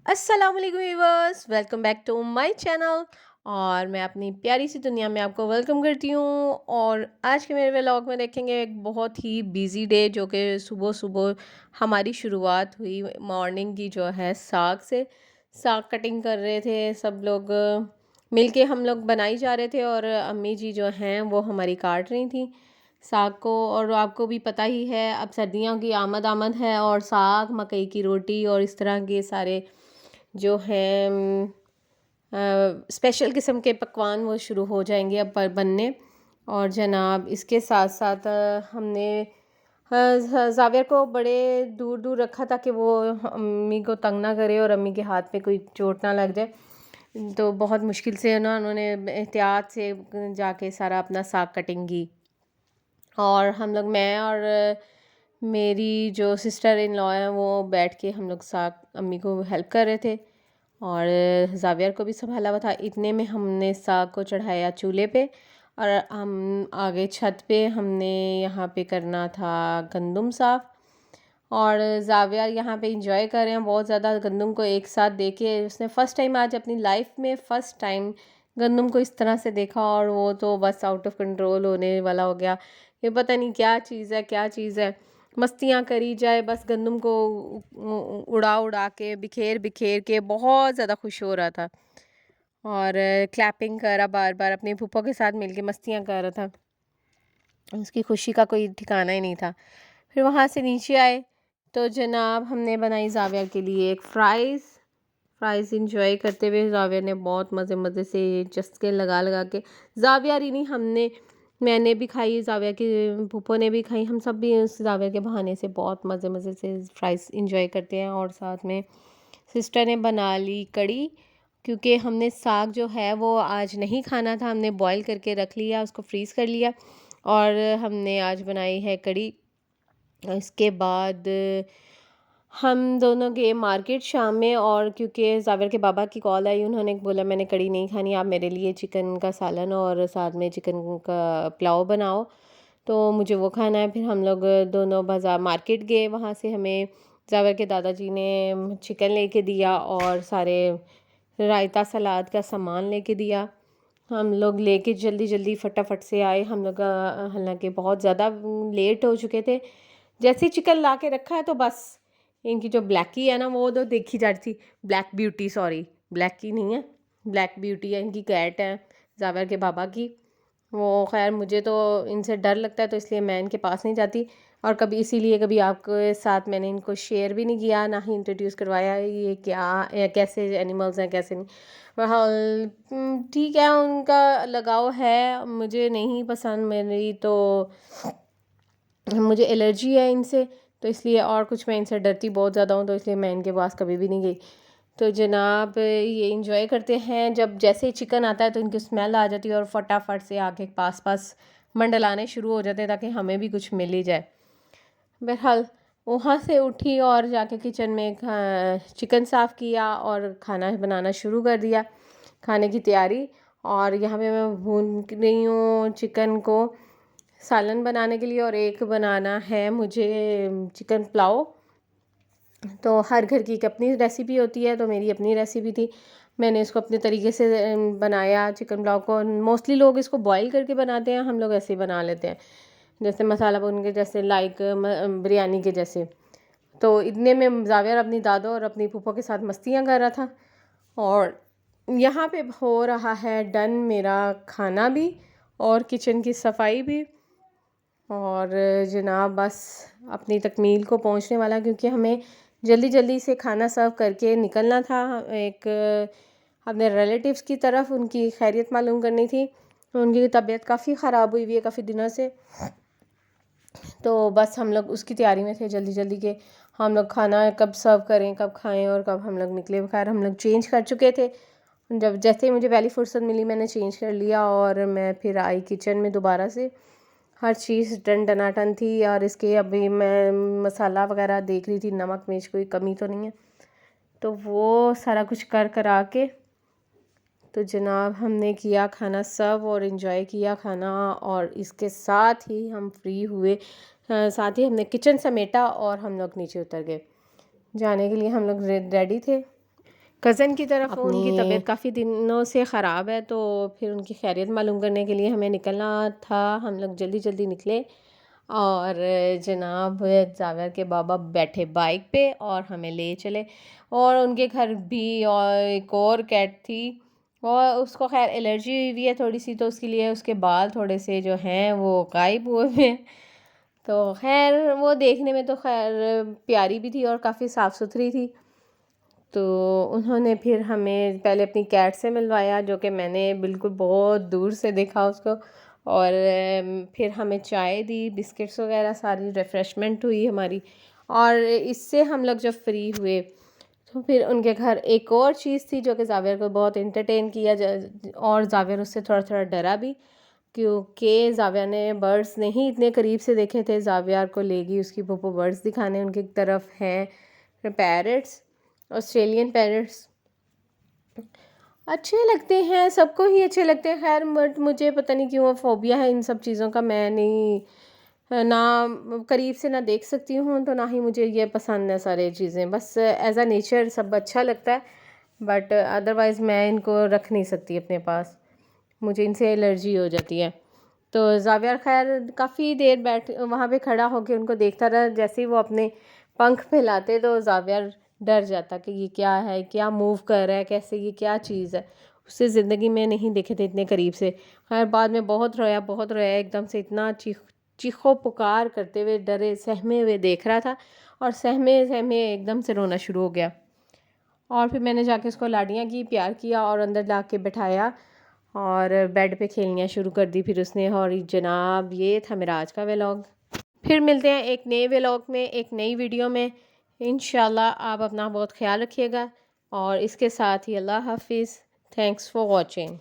अस्सलाम वालेकुम viewers, welcome back to my channel. और मैं अपनी प्यारी सी दुनिया में आपको वेलकम करती हूँ। और आज के मेरे व्लॉग में देखेंगे एक बहुत ही बिजी डे, जो कि सुबह सुबह हमारी शुरुआत हुई मॉर्निंग की, जो है साग से। साग कटिंग कर रहे थे सब लोग, मिलके हम लोग बनाई जा रहे थे, और अम्मी जी जो हैं वो हमारी काट रही थी साग को। और आपको भी पता ही है, अब सर्दियों की आमद आमद है, और साग, मकई की रोटी और इस तरह के सारे जो हैं स्पेशल किस्म के पकवान वो शुरू हो जाएंगे अब पर बनने। और जनाब इसके साथ साथ हमने जावियर को बड़े दूर दूर रखा, ताकि वो अम्मी को तंग ना करे और अम्मी के हाथ पे कोई चोट ना लग जाए। तो बहुत मुश्किल से ना उन्होंने एहतियात से जाके सारा अपना साग कटिंग की। और हम लोग, मैं और मेरी जो सिस्टर इन लॉ हैं, वो बैठ के हम लोग साग अम्मी को हेल्प कर रहे थे, और जावियर को भी संभाला हुआ था। इतने में हमने साग को चढ़ाया चूल्हे पे, और हम आगे छत पे हमने यहाँ पे करना था गंदम साफ़। और जावियर यहाँ पे इंजॉय कर रहे हैं बहुत ज़्यादा गंदम को एक साथ देखे। उसने फ़र्स्ट टाइम आज अपनी लाइफ में फ़र्स्ट टाइम गंदम को इस तरह से देखा, और वो तो बस आउट ऑफ कंट्रोल होने वाला हो गया। ये पता नहीं क्या चीज़ है, क्या चीज़ है। मस्तियाँ करी जाए, बस गंदम को उड़ा उड़ा के, बिखेर बिखेर के बहुत ज़्यादा खुश हो रहा था। और क्लैपिंग कर रहा बार बार, अपने फूफा के साथ मिलके मस्तियाँ कर रहा था। उसकी खुशी का कोई ठिकाना ही नहीं था। फिर वहाँ से नीचे आए तो जनाब हमने बनाई जावियर के लिए एक फ़्राइज़ इंजॉय करते हुए जावियर ने बहुत मज़े मज़े से चस्के लगा लगा के, जावियर ही नहीं, मैंने भी खाई, जावियर की फूफो ने भी खाई, हम सब भी उस जावियर के बहाने से बहुत मज़े मज़े से फ़्राइज़ इंजॉय करते हैं। और साथ में सिस्टर ने बना ली कड़ी, क्योंकि हमने साग जो है वो आज नहीं खाना था, हमने बॉईल करके रख लिया, उसको फ्रीज़ कर लिया, और हमने आज बनाई है कड़ी। इसके बाद हम दोनों गए मार्केट शाम में, और क्योंकि जाविर के बाबा की कॉल आई, उन्होंने बोला मैंने कड़ी नहीं खानी, आप मेरे लिए चिकन का सालन और साथ में चिकन का पुलाव बनाओ, तो मुझे वो खाना है। फिर हम लोग दोनों बाज़ार मार्केट गए, वहाँ से हमें जाविर के दादाजी ने चिकन लेके दिया, और सारे रायता सलाद का सामान लेके दिया। हम लोग लेके जल्दी जल्दी फटाफट से आए। हम लोग हालांकि बहुत ज़्यादा लेट हो चुके थे। जैसे ही चिकन ला के रखा है, तो बस इनकी जो ब्लैकी है ना, वो तो देखी जा रही थी। ब्लैक ब्यूटी, सॉरी ब्लैकी नहीं है, ब्लैक ब्यूटी है, इनकी कैट है जाविर के बाबा की। वो खैर मुझे तो इनसे डर लगता है, तो इसलिए मैं इनके पास नहीं जाती, और कभी इसीलिए कभी आपके साथ मैंने इनको शेयर भी नहीं किया, ना ही इंट्रोड्यूस करवाया ये क्या या कैसे एनिमल्स हैं कैसे नहीं। बहरहाल ठीक है, उनका लगाव है, मुझे नहीं पसंद, मेरी तो मुझे एलर्जी है इनसे, तो इसलिए, और कुछ मैं इनसे डरती बहुत ज़्यादा हूँ, तो इसलिए मैं इनके पास कभी भी नहीं गई। तो जनाब ये इंजॉय करते हैं, जब जैसे ही चिकन आता है तो इनकी स्मेल आ जाती है, और फटाफट से आके पास पास मंडलाने शुरू हो जाते हैं, ताकि हमें भी कुछ मिल ही जाए। बहरहाल वहाँ से उठी और जाके किचन में चिकन साफ़ किया, और खाना बनाना शुरू कर दिया, खाने की तैयारी। और यहाँ पे मैं भून रही हूँ चिकन को सालन बनाने के लिए, और एक बनाना है मुझे चिकन पुलाव। तो हर घर की एक अपनी रेसिपी होती है, तो मेरी अपनी रेसिपी थी, मैंने इसको अपने तरीके से बनाया चिकन पुलाव को। मोस्टली लोग इसको बॉईल करके बनाते हैं, हम लोग ऐसे ही बना लेते हैं, जैसे मसाला भून के, जैसे लाइक बिरयानी के जैसे। तो इतने में जाविर अपनी दादो और अपनी फूफो के साथ मस्तियाँ कर रहा था, और यहाँ पे हो रहा है डन मेरा खाना भी और किचन की सफाई भी। और जनाब बस अपनी तकमील को पहुँचने वाला, क्योंकि हमें जल्दी जल्दी से खाना सर्व करके निकलना था। एक अपने रिलेटिव्स की तरफ उनकी खैरियत मालूम करनी थी, उनकी तबीयत काफ़ी ख़राब हुई हुई है काफ़ी दिनों से, तो बस हम लोग उसकी तैयारी में थे जल्दी जल्दी के, हम लोग खाना कब सर्व करें, कब खाएं, और कब हम लोग निकले। खैर हम लोग चेंज कर चुके थे, जब जैसे ही मुझे पहली फुर्सत मिली मैंने चेंज कर लिया, और मैं फिर आई किचन में दोबारा से। हर चीज़ टन टनाटन थी, और इसके अभी मैं मसाला वगैरह देख रही थी, नमक मिर्च कोई कमी तो नहीं है, तो वो सारा कुछ कर करा के, तो जनाब हमने किया खाना सर्व और इन्जॉय किया खाना, और इसके साथ ही हम फ्री हुए। साथ ही हमने किचन समेटा, और हम लोग नीचे उतर गए। जाने के लिए हम लोग रेडी थे, कज़न की तरफ अपनी उनकी तबीयत काफ़ी दिनों से ख़राब है, तो फिर उनकी खैरियत मालूम करने के लिए हमें निकलना था। हम लोग जल्दी-जल्दी निकले और जनाब जावेद के बाबा बैठे बाइक पे और हमें ले चले। और उनके घर भी और एक और कैट थी और उसको खैर एलर्जी हुई हुई है थोड़ी सी, तो उसके लिए उसके बाल थोड़े से जो हैं वो गायब हुए हुए हैं। तो खैर वो देखने में तो खैर प्यारी भी थी और काफ़ी साफ़ सुथरी थी। तो उन्होंने फिर हमें पहले अपनी कैट से मिलवाया, जो कि मैंने बिल्कुल बहुत दूर से देखा उसको। और फिर हमें चाय दी, बिस्किट्स वगैरह, सारी रिफ़्रेशमेंट हुई हमारी। और इससे हम लोग जब फ्री हुए तो फिर उनके घर एक और चीज़ थी जो कि ज़ाविर को बहुत एंटरटेन किया और ज़ाविर उससे थोड़ा थोड़ा डरा भी, क्योंकि ज़ाविया ने बर्ड्स नहीं इतने करीब से देखे थे। ज़ाविया को ले गई उसकी पप्पू बर्ड्स दिखाने, उनकी तरफ हैं पैरट्स, ऑस्ट्रेलियन पैरट्स। अच्छे लगते हैं, सबको ही अच्छे लगते हैं खैर, बट मुझे पता नहीं क्यों फ़ोबिया है इन सब चीज़ों का। मैं नहीं ना करीब से ना देख सकती हूँ, तो ना ही मुझे ये पसंद है सारी चीज़ें। बस एज़ अ नेचर सब अच्छा लगता है, बट अदरवाइज़ मैं इनको रख नहीं सकती अपने पास, मुझे इनसे एलर्जी हो जाती है। तो ज़ावियर खैर काफ़ी देर बैठ वहाँ पे खड़ा होकर उनको देखता रहा। जैसे ही वो अपने पंख फैलाते तो ज़ावियर डर जाता कि ये क्या है, क्या मूव कर रहा है, कैसे, ये क्या चीज़ है। उससे ज़िंदगी में नहीं देखे थे इतने करीब से। खैर बाद में बहुत रोया, एकदम से इतना चीखो पुकार करते हुए, डरे सहमे हुए देख रहा था और सहमे सहमे एकदम से रोना शुरू हो गया। और फिर मैंने जाके उसको लाडियाँ की, प्यार किया और अंदर ला के बिठाया और बेड पे खेलनियाँ शुरू कर दी फिर उसने। और जनाब ये था मेरा आज का व्लॉग। फिर मिलते हैं एक नए व्लॉग में, एक नई वीडियो में इंशाल्लाह। आप अपना बहुत ख्याल रखिएगा और इसके साथ ही अल्लाह हाफिज़। Thanks for watching.